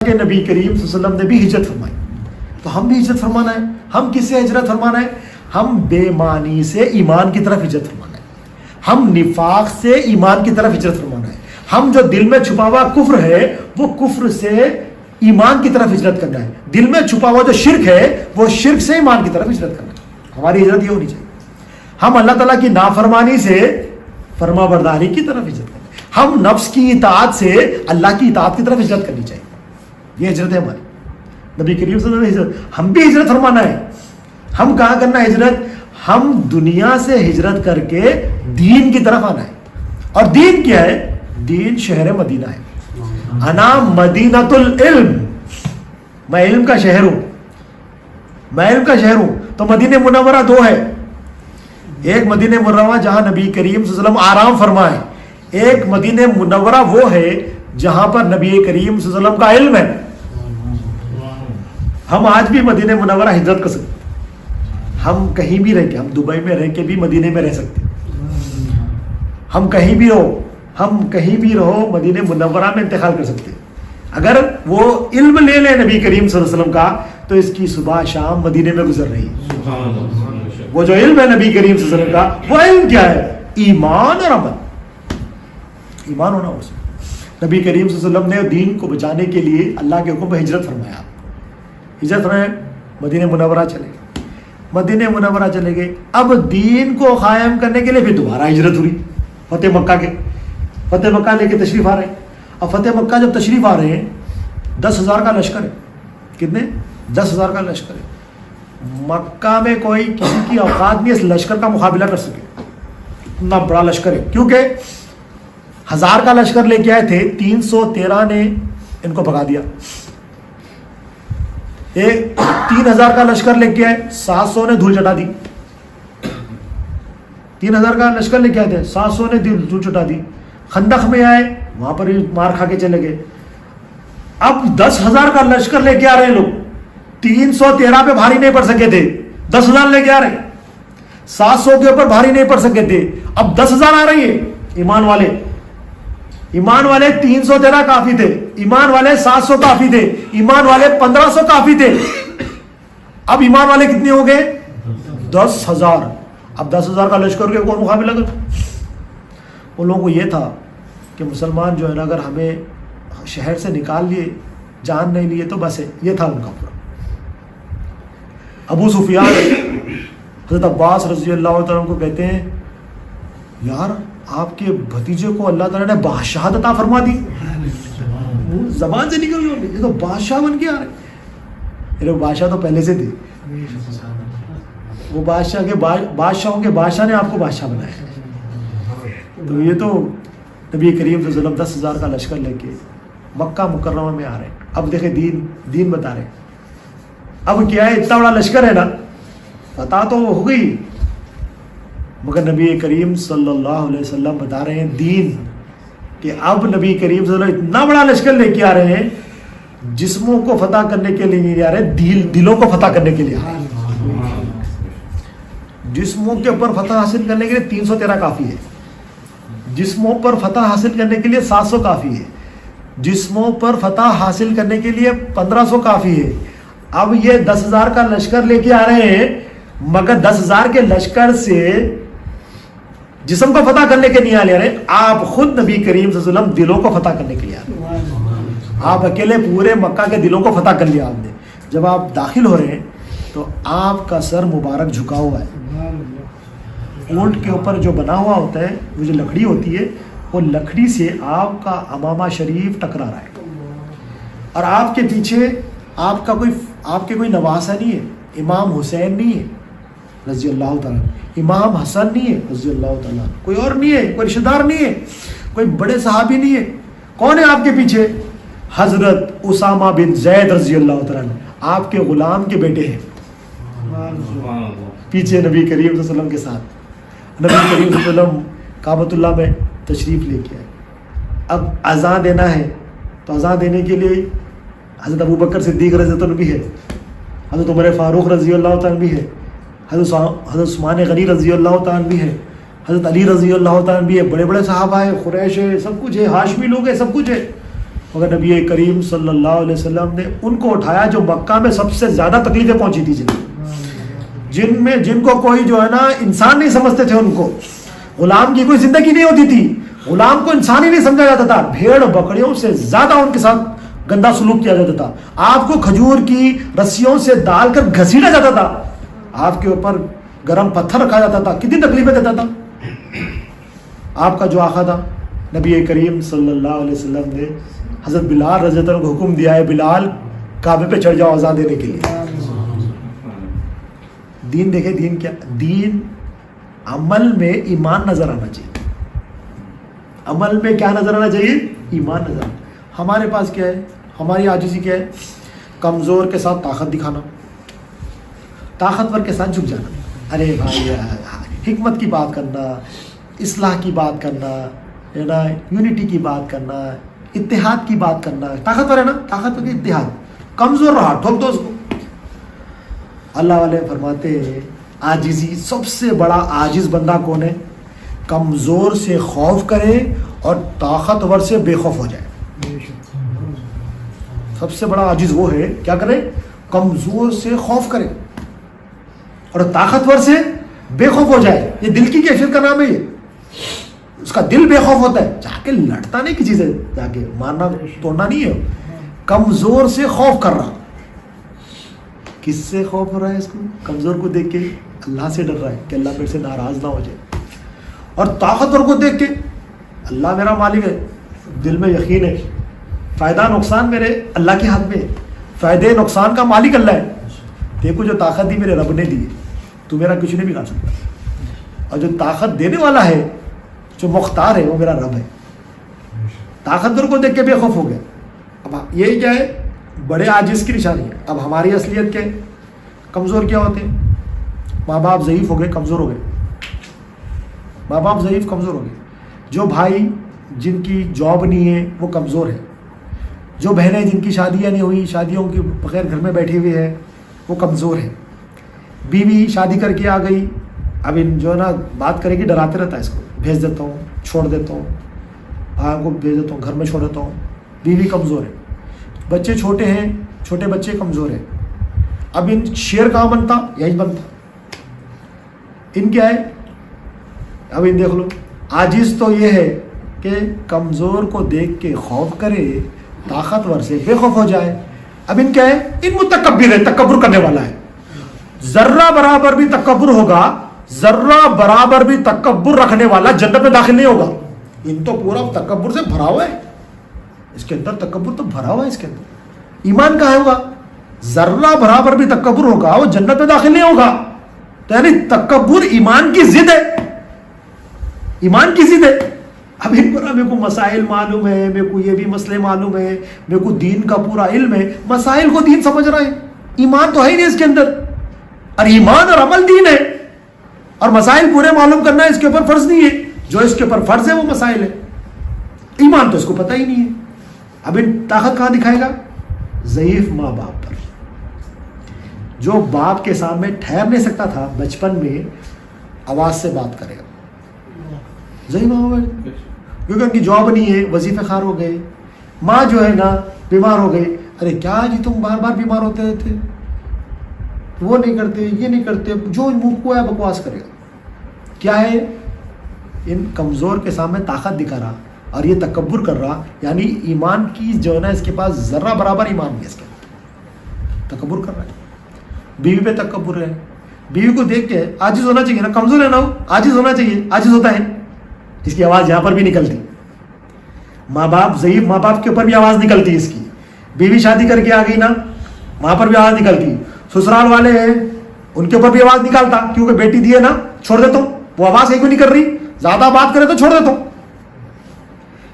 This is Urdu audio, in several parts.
کہ نبی کریم صلی اللہ علیہ وسلم نے بھی ہجرت فرمائی، تو ہم بھی ہجرت فرمانا ہے۔ ہم کس سے ہجرت فرمانا ہے؟ ہم بے معنی سے ایمان کی طرف ہجرت فرمانا ہے، ہم نفاق سے ایمان کی طرف ہجرت فرمانا ہے، ہم جو دل میں چھپا ہوا کفر ہے وہ کفر سے ایمان کی طرف ہجرت کرنا ہے، دل میں چھپا ہوا جو شرک ہے وہ شرک سے ایمان کی طرف ہجرت کرنا ہے۔ ہماری ہجرت یہ ہونی چاہیے۔ ہم اللہ تعالیٰ کی نافرمانی سے فرما برداری کی طرف ہجرت کرنا ہے، ہم نفس کی اطاعت سے اللہ کی اطاعت کی طرف ہجرت کرنی چاہیے۔ یہ ہجرت ہے ہماری، نبی کریم صلی اللہ علیہ وسلم نے ہجرت، ہم بھی ہجرت فرمانا ہے۔ ہم کہاں کرنا ہے ہجرت؟ ہم دنیا سے ہجرت کر کے دین کی طرف آنا ہے، اور دین کیا ہے؟ دین شہر مدینہ ہے۔ انا مدینۃ العلم، میں علم کا شہر ہوں، میں علم کا شہر ہوں۔ تو مدینہ منورہ دو ہے، ایک مدینہ منورہ جہاں نبی کریم صلی اللہ علیہ وسلم آرام فرمائے، ایک مدینہ منورہ وہ ہے جہاں پر نبی کریم صلی اللہ علیہ وسلم کا علم ہے۔ ہم آج بھی مدینہ منورہ ہجرت کر سکتے، ہم کہیں بھی رہ کے، ہم دبئی میں رہ کے بھی مدینہ میں رہ سکتے، ہم کہیں بھی رہو، ہم کہیں بھی رہو مدینہ منورہ میں انتقال کر سکتے۔ اگر وہ علم لے لیں نبی کریم صلی اللہ علیہ وسلم کا تو اس کی صبح شام مدینہ میں گزر رہی ہے۔ وہ جو علم ہے نبی کریم صلی اللہ علیہ وسلم کا، وہ علم کیا ہے؟ ایمان اور عمل، ایمان ہونا اس میں۔ نبی کریم صلی اللہ علیہ وسلم نے دین کو بچانے کے لیے اللہ کے حکم پہ ہجرت فرمایا، ہجرت فرمایا، مدینہ منورہ چلے گئے، مدینہ منورہ چلے گئے۔ اب دین کو قائم کرنے کے لیے پھر دوبارہ ہجرت ہوئی، فتح مکہ کے، فتح مکہ لے کے تشریف آ رہے ہیں۔ اب فتح مکہ جب تشریف آ رہے ہیں 10,000 کا لشکر ہے، کتنے؟ 10,000 کا لشکر ہے۔ مکہ میں کوئی کسی کی اوقات نہیں اس لشکر کا مقابلہ کر سکے، اتنا بڑا لشکر ہے، کیونکہ 1000 کا لشکر لے کے آئے تھے، 313 نے ان کو بھگا دیا۔ ایک 3000 کا لشکر لے کے آئے، 700 نے دھول چٹا دی۔ 3000 کا لشکر لے کے آئے تھے، 700 نے دھول چٹا دی۔ خندق میں آئے، وہاں پر مار کھا کے چلے گئے۔ اب 10,000 کا لشکر لے کے آ رہے ہیں لوگ، 313 پہ بھاری نہیں پڑ سکے تھے، 10,000 لے کے آ رہے ہیں، 700 کے اوپر بھاری نہیں پڑ سکے تھے، اب 10,000 آ رہی ہے۔ ایمان والے 313 کافی تھے، ایمان والے 700 کافی تھے، ایمان والے 1500 کافی تھے۔ اب ایمان والے کتنے ہو گئے؟ 10,000۔ اب 10,000 کا لشکر کے کون مقابلہ کر؟ ان لوگوں کو یہ تھا کہ مسلمان جو ہے نا اگر ہمیں شہر سے نکال لیے، جان نہیں لیے تو بس ہے، یہ تھا ان کا پورا۔ ابو سفیان حضرت عباس رضی اللہ تعالیٰ کو کہتے ہیں، یار آپ کے بھتیجے کو اللہ تعالیٰ نے بادشاہت عطا فرما دی، زبان سے نکل گئی، یہ تو بادشاہ بن کے آ رہے۔ بادشاہ تو پہلے سے تھے، وہ بادشاہ کے بادشاہوں کے بادشاہ نے آپ کو بادشاہ بنایا۔ تو یہ تو نبی کریم صلی اللہ علیہ وسلم 10,000 کا لشکر لے کے مکہ مکرمہ میں آ رہے ہیں۔ اب دیکھیں دین بتا رہے ہیں۔ اب کیا ہے، اتنا بڑا لشکر ہے نا، فتح تو ہو گئی، مگر نبی کریم صلی اللہ علیہ وسلم بتا رہے ہیں دین، کہ اب نبی کریم صلی اللہ علیہ وسلم اتنا بڑا لشکر لے کے آ رہے ہیں، جسموں کو فتح کرنے کے لیے نہیں آ رہے، دلوں کو فتح کرنے کے لیے آ رہے ہیں۔ جسموں کے اوپر فتح حاصل کرنے کے لیے 313 کافی ہے، جسموں پر فتح حاصل کرنے کے لیے 700 کافی ہے، جسموں پر فتح حاصل کرنے کے لیے 1500 کافی ہے۔ اب یہ 10,000 کا لشکر لے کے آ رہے ہیں، مگر 10,000 کے لشکر سے جسم کو فتح کرنے کے نہیں آ رہے، آپ خود نبی کریم صلی اللہ علیہ وسلم دلوں کو فتح کرنے کے لیے آ رہے ہیں۔ آپ اکیلے پورے مکہ کے دلوں کو فتح کر لیا آپ نے۔ جب آپ داخل ہو رہے ہیں تو آپ کا سر مبارک جھکا ہوا ہے، اونٹ کے اوپر جو بنا ہوا ہوتا ہے، وہ جو لکڑی ہوتی ہے، وہ لکڑی سے آپ کا امامہ شریف ٹکرا رہا ہے، اور آپ کے پیچھے آپ کے کوئی نواسہ نہیں ہے، امام حسین نہیں ہے رضی اللہ تعالیٰ، امام حسن نہیں ہے رضی اللہ تعالیٰ، کوئی اور نہیں ہے، کوئی رشتہ دار نہیں ہے، کوئی بڑے صحابی نہیں ہے۔ کون ہے آپ کے پیچھے؟ حضرت اسامہ بن زید رضی اللہ تعالیٰ، آپ کے غلام کے بیٹے ہیں، پیچھے نبی کریم صلی اللہ علیہ وسلم کے ساتھ۔ نبی کریم صلی اللہ علیہ وسلم کعبۃ اللہ میں تشریف لے کے آئے۔ اب اذان دینا ہے تو اذان دینے کے لیے حضرت ابوبکر صدیق رضی اللہ عنہ بھی ہے، حضرت عمر فاروق رضی اللہ تعالیٰ بھی ہے، حضرت عثمان غنی رضی اللہ تعالیٰ بھی ہے، حضرت علی رضی اللہ تعالیٰ بھی ہے، بڑے بڑے صحابہ ہیں، قریش ہے، سب کچھ ہے، ہاشمی لوگ ہیں، سب کچھ ہے۔ مگر نبی کریم صلی اللہ علیہ وسلم نے ان کو اٹھایا جو مکہ میں سب سے زیادہ تکلیفیں پہنچی تھی جن کو کوئی جو ہے نا انسان نہیں سمجھتے تھے. ان کو غلام کی کوئی زندگی نہیں ہوتی تھی, غلام کو انسان ہی نہیں سمجھا جاتا تھا, بھیڑ بکریوں سے زیادہ ان کے ساتھ گندا سلوک کیا جاتا تھا. آپ کو کھجور کی رسیوں سے ڈال کر گھسیٹا جاتا تھا, آپ کے اوپر گرم پتھر رکھا جاتا تھا, کتنی تکلیفیں دیتا تھا. آپ کا جو آقا تھا نبی کریم صلی اللہ علیہ وسلم نے حضرت بلال رضی اللہ عنہ کو حکم دیا ہے, بلال کعبے پہ چڑھ جاؤ اذان دینے کے لیے. دین دیکھیں دین کیا, دین عمل میں ایمان نظر آنا چاہیے. عمل میں کیا نظر آنا چاہیے؟ ایمان نظر آنا. ہمارے پاس کیا ہے, ہماری عاجزی کیا ہے؟ کمزور کے ساتھ طاقت دکھانا, طاقتور کے ساتھ جھک جانا. ارے بھائی حکمت کی بات کرنا, اصلاح کی بات کرنا, ہے نا, یونٹی کی بات کرنا, اتحاد کی بات کرنا. طاقتور ہے نا, طاقتور کی اتحاد. کمزور رہا ٹھوک دو اس کو. اللہ والے فرماتے ہیں عاجزی, سب سے بڑا عاجز بندہ کون ہے؟ کمزور سے خوف کرے اور طاقتور سے بے خوف ہو جائے. سب سے بڑا عاجز وہ ہے, کیا کرے؟ کمزور سے خوف کرے اور طاقتور سے بے خوف ہو جائے. یہ دل کی کیفیت کا نام ہے. یہ اس کا دل بے خوف ہوتا ہے, جا کے لڑتا نہیں کسی سے, جا کے مارنا توڑنا نہیں ہے. کمزور سے خوف کر رہا. کس سے خوف ہو رہا ہے اس کو؟ کمزور کو دیکھ کے اللہ سے ڈر رہا ہے کہ اللہ میرے سے ناراض نہ ہو جائے. اور طاقتور کو دیکھ کے اللہ میرا مالک ہے, دل میں یقین ہے فائدہ نقصان میرے اللہ کے ہاتھ میں, فائدے نقصان کا مالک اللہ ہے. دیکھو جو طاقت دی میرے رب نے دی, تو میرا کچھ نہیں بگاڑ سکتا. اور جو طاقت دینے والا ہے, جو مختار ہے, وہ میرا رب ہے. طاقتور کو دیکھ کے بے خوف ہو گیا. اب یہی کیا ہے؟ بڑے عاجز کی نشانی ہے. اب ہماری اصلیت کیا ہے؟ کمزور کیا ہوتے ہیں؟ ماں باپ ضعیف ہو گئے, کمزور ہو گئے. ماں باپ ضعیف کمزور ہو گئے. جو بھائی جن کی جاب نہیں ہے وہ کمزور ہے. جو بہنیں جن کی شادیاں نہیں ہوئی, شادیوں کے بغیر گھر میں بیٹھی ہوئی ہے, وہ کمزور ہے. بیوی شادی کر کے آ گئی, اب ان جو ہے نا بات کرے گی, ڈراتے رہتا ہے اس کو, بھیج دیتا ہوں, چھوڑ دیتا ہوں, آپ کو بھیج دیتا ہوں, گھر میں چھوڑ دیتا ہوں. بیوی کمزور ہے. بچے چھوٹے ہیں, چھوٹے بچے کمزور ہیں. اب ان شیر کہاں بنتا؟ یہی بنتا. ان کیا ہے؟ اب ان دیکھ لو, عاجز تو یہ ہے کہ کمزور کو دیکھ کے خوف کرے, طاقتور سے بے خوف ہو جائے. اب ان کیا ہے؟ ان متکبر ہے, تکبر کرنے والا ہے. ذرہ برابر بھی تکبر ہوگا, ذرہ برابر بھی تکبر رکھنے والا جنت میں داخل نہیں ہوگا. ان تو پورا تکبر سے بھرا ہوا ہے, اس کے اندر تکبر تو بھرا ہوا ہے. اس کے اندر ایمان کہاں ہوگا؟ ذرہ برابر بھی تکبر ہوگا, وہ جنت میں داخل نہیں ہوگا. تو یعنی تکبر ایمان کی ضد ہے, ایمان کی ضد ہے. اب ان کو میرے کو مسائل معلوم ہے, میرے کو یہ بھی مسئلے معلوم ہے, میرے کو دین کا پورا علم ہے, مسائل کو دین سمجھ رہا ہے, ایمان تو ہے ہی نہیں اس کے اندر. اور ایمان اور عمل دین ہے, اور مسائل پورے معلوم کرنا اس کے اوپر فرض نہیں ہے. جو اس کے اوپر فرض ہے وہ مسائل ہے, ایمان تو اس کو پتہ ہی نہیں ہے. اب ان طاقت کہاں دکھائے گا؟ ضعیف ماں باپ پر. جو باپ کے سامنے ٹھہر نہیں سکتا تھا بچپن میں, آواز سے بات کرے گا. ضعیف ماں باپ, کیونکہ ان کی جاب نہیں ہے, وظیفے خار ہو گئے. ماں جو ہے نا بیمار ہو گئی, ارے کیا جی تم بار بار بیمار ہوتے رہتے, وہ نہیں کرتے, یہ نہیں کرتے, جو منہ کو ہے بکواس کرے گا. کیا ہے؟ ان کمزور کے سامنے طاقت دکھا رہا اور یہ تکبر کر رہا, یعنی ایمان کی جو ہے نا اس کے پاس ذرہ برابر ایمان نہیں ہے, اس کے تکبر کر رہا ہے. بیوی پہ تکبر ہے, بیوی کو دیکھ کے عاجز ہونا چاہیے نا, کمزور ہے نا وہ, عاجز ہونا چاہیے, عاجز ہوتا ہے. اس کی آواز یہاں پر بھی نکلتی. ماں باپ, ضعیف ماں باپ کے اوپر بھی آواز نکلتی اس کی. بیوی شادی کر کے آ گئی نا, وہاں پر بھی آواز نکلتی. سسرال والے ہیں, ان کے اوپر بھی آواز نکالتا, کیونکہ بیٹی دی ہے نا, چھوڑ دیتا ہوں, وہ آواز ایک بھی نہیں کر رہی, زیادہ بات کرے تو چھوڑ دیتا ہوں.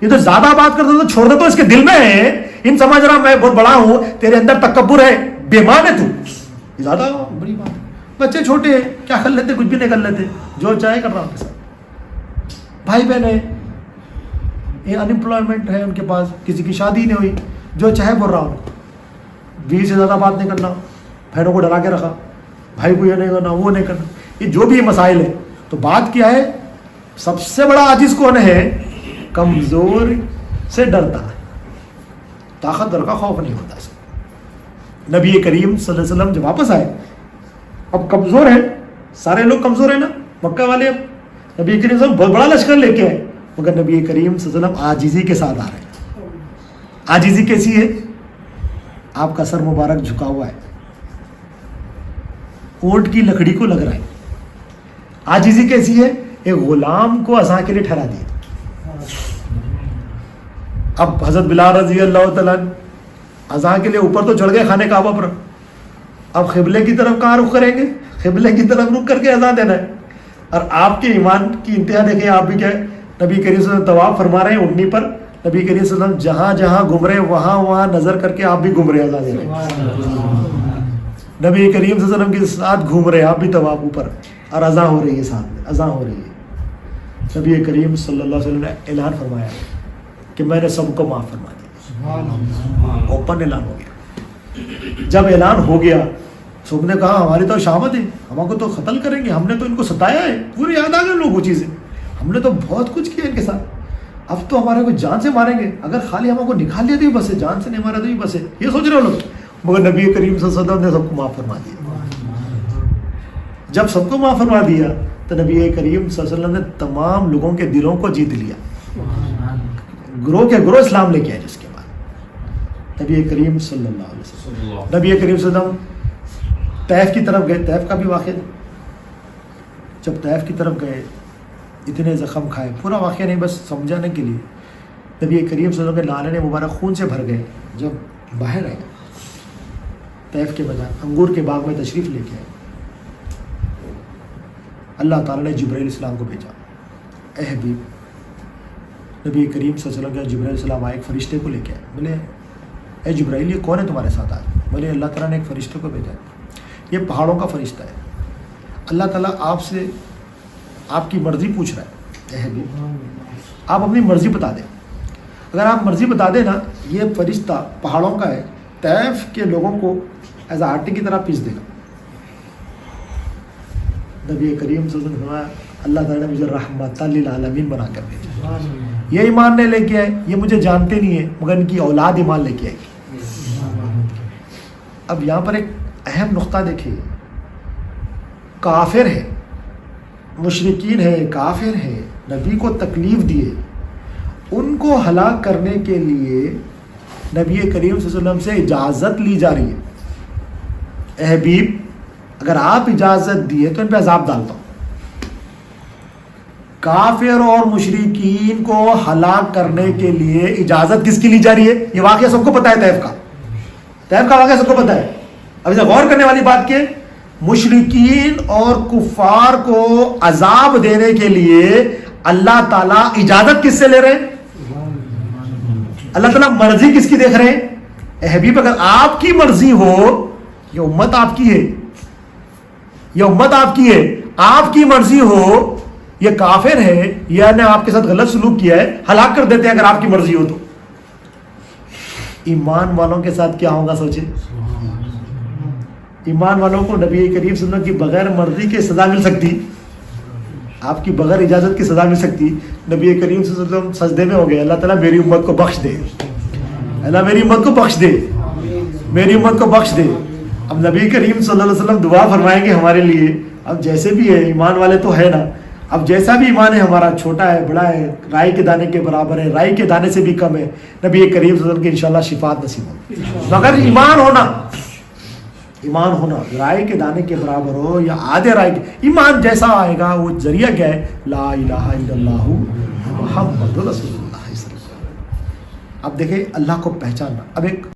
یہ تو زیادہ بات کرتا تو چھوڑ دیتا ہوں, اس کے دل میں ہے, ان سمجھ رہا میں بہت بڑا ہوں, تیرے اندر تکبر ہے, بےمان ہے تو. یہ زیادہ بڑی بات ہے. بچے چھوٹے ہیں, کیا کر لیتے؟ کچھ بھی نہیں کر لیتے, جو چاہے کر رہا ہوں کے ساتھ. بھائی بہن ہے, یہ انمپلائمنٹ ہے ان کے پاس, کسی کی شادی نہیں ہوئی, جو چاہے بول رہا ہوں. بیوی سے زیادہ بات نہیں کرنا, بہنوں کو ڈرا کے رکھا, بھائی کو یہ نہیں کرنا, وہ نہیں کرنا. یہ جو بھی مسائل ہے, تو بات کیا ہے؟ سب سے بڑا عاجز کون ہے؟ کمزور سے ڈرتا ہے. طاقتور کا خوف نہیں ہوتا اسے. نبی کریم صلی اللہ علیہ وسلم جب واپس آئے, اب کمزور ہیں, سارے لوگ کمزور ہیں نا مکہ والے, اب نبی کریم صلی اللہ علیہ وسلم بہت بڑا لشکر لے کے آئے, مگر نبی کریم صلی اللہ علیہ وسلم عاجزی کے ساتھ آ رہے ہیں. عاجزی کیسی ہے؟ آپ کا سر مبارک جھکا ہوا ہے, اونٹ کی لکڑی کو لگ رہا ہے. عاجزی کیسی ہے؟ ایک غلام کو اذان کے لیے ٹھہرا دیا. اب حضرت بلال رضی اللہ تعالیٰ اذان کے لیے اوپر تو چڑھ گئے خانے کعبہ پر, اب قبلے کی طرف کہاں رخ کریں گے؟ قبلے کی طرف رخ کر کے اذان دینا ہے. اور آپ کے ایمان کی انتہا دیکھیں, آپ بھی کیا ہے, نبی کریم صلی اللہ علیہ وسلم طواف فرما رہے ہیں اونٹنی پر, نبی کریم صلی اللہ علیہ وسلم جہاں جہاں گھوم رہے وہاں وہاں نظر کر کے آپ بھی گھوم رہے اذان دے رہے ہیں. نبی کریم صلی اللہ علیہ وسلم کے ساتھ گھوم رہے, آپ بھی طواف اوپر, اور اذان ہو رہی ہے, ساتھ میں اذان ہو رہی ہے. نبی کریم صلی اللہ علیہ وسلم نے اعلان فرمایا کہ میں نے سب کو معاف فرما دیا. اوپن اعلان ہو گیا. جب اعلان ہو گیا سب نے کہا ہماری تو شامت ہے, ہم کو تو قتل کریں گے, ہم نے تو ان کو ستایا ہے. پورے یاد آ گئے لوگ وہ چیزیں, ہم نے تو بہت کچھ کیا ان کے ساتھ, اب تو ہمارے کو جان سے ماریں گے, اگر خالی ہم کو نکال لیا تو بس ہے, جان سے نہیں مارا تو بس ہے, یہ سوچ رہے ہو لوگ. مگر نبی کریم صلی اللہ علیہ وسلم نے سب کو معاف فرما دیا. جب سب کو معاف فرما دیا تو نبی کریم صلی اللہ علیہ وسلم نے تمام لوگوں کے دلوں کو جیت لیا, گروہ کے گروہ اسلام لے کے آئے. جس کے بعد نبی کریم صلی اللہ علیہ وسلم, نبی کریم صلی اللہ علیہ وسلم طیف کی طرف گئے. طیف کا بھی واقعہ, جب طیف کی طرف گئے اتنے زخم کھائے, پورا واقعہ نہیں بس سمجھانے کے لیے. نبی کریم صلی اللہ علیہ وسلم کے لالے مبارک خون سے بھر گئے. جب باہر آئے طیف کے بجائے انگور کے باغ میں تشریف لے کے آئے, اللہ تعالیٰ نے جبرائیل علیہ السلام کو بھیجا. اے حبیب, نبی کریم صلی اللہ علیہ وسلم کے جبرائیل علیہ السلام آئے, ایک فرشتے کو لے کے آئے. بولے اے جبرائیل یہ کون ہے تمہارے ساتھ آج؟ بولے اللہ تعالیٰ نے ایک فرشتے کو بھیجا, یہ پہاڑوں کا فرشتہ ہے. اللہ تعالیٰ آپ سے آپ کی مرضی پوچھ رہا ہے. اے حبیب آپ اپنی مرضی بتا دیں, اگر آپ مرضی بتا دیں نا, یہ فرشتہ پہاڑوں کا ہے, طیف کے لوگوں کو ایز اے آٹے کی طرح پیس دے گا. نبی کریم صلی اللہ علیہ وسلم, اللہ تعالیٰ نے مجھے رحمت للعالمین بنا کر بھیجا. یہ ایمان نہیں لے کے آئے, یہ مجھے جانتے نہیں ہیں, مگر ان کی اولاد ایمان لے کے آئے گی. اب یہاں پر ایک اہم نقطہ دیکھیے, کافر ہے, مشرکین ہے, کافر ہے, نبی کو تکلیف دیے, ان کو ہلاک کرنے کے لیے نبی کریم صلی اللہ علیہ وسلم سے اجازت لی جا رہی ہے. اے حبیب اگر آپ اجازت دیے تو ان پہ عذاب ڈالتا ہوں. کافر اور مشرکین کو ہلاک کرنے کے لیے اجازت کس کی لی جا رہی ہے؟ یہ واقعہ سب کو پتا ہے, طیف کا واقعہ سب کو پتا ہے. اب اسے غور کرنے والی بات کہ مشرکین اور کفار کو عذاب دینے کے لیے اللہ تعالیٰ اجازت کس سے لے رہے ہیں؟ اللہ تعالیٰ مرضی کس کی دیکھ رہے ہیں؟ اے حبیب اگر آپ کی مرضی ہو, یہ امت آپ کی ہے, یہ امت آپ کی ہے, آپ کی مرضی ہو, یہ کافر ہے, یا نے آپ کے ساتھ غلط سلوک کیا ہے, ہلاک کر دیتے ہیں اگر آپ کی مرضی ہو تو. ایمان والوں کے ساتھ کیا ہوگا سوچے. ایمان والوں کو نبی کریم صلی اللہ علیہ وسلم کی بغیر مرضی کے سزا مل سکتی, آپ کی بغیر اجازت کی سزا مل سکتی. نبی کریم صلی اللہ علیہ وسلم سجدے میں ہو گئے, اللہ تعالیٰ میری امت کو بخش دے, اللہ میری امت کو بخش دے, میری امت کو بخش دے. اب نبی کریم صلی اللہ علیہ وسلم دعا فرمائیں گے ہمارے لیے. اب جیسے بھی ہے, ایمان والے تو ہے نا, اب جیسا بھی ایمان ہے ہمارا, چھوٹا ہے بڑا ہے, رائی کے دانے کے برابر ہے, رائی کے دانے سے بھی کم ہے, نبی کریم صلی اللہ علیہ وسلم کی انشاءاللہ شفاعت نصیب ہو. مگر ایمان ہونا رائی کے دانے کے برابر ہو یا آدھے رائی کے, ایمان جیسا آئے گا وہ ذریعہ کیا ہے؟ لا الہ الا اللہ محمد رسول اللہ صلی اللہ علیہ وسلم. اب دیکھیں اللہ کو پہچاننا. اب ایک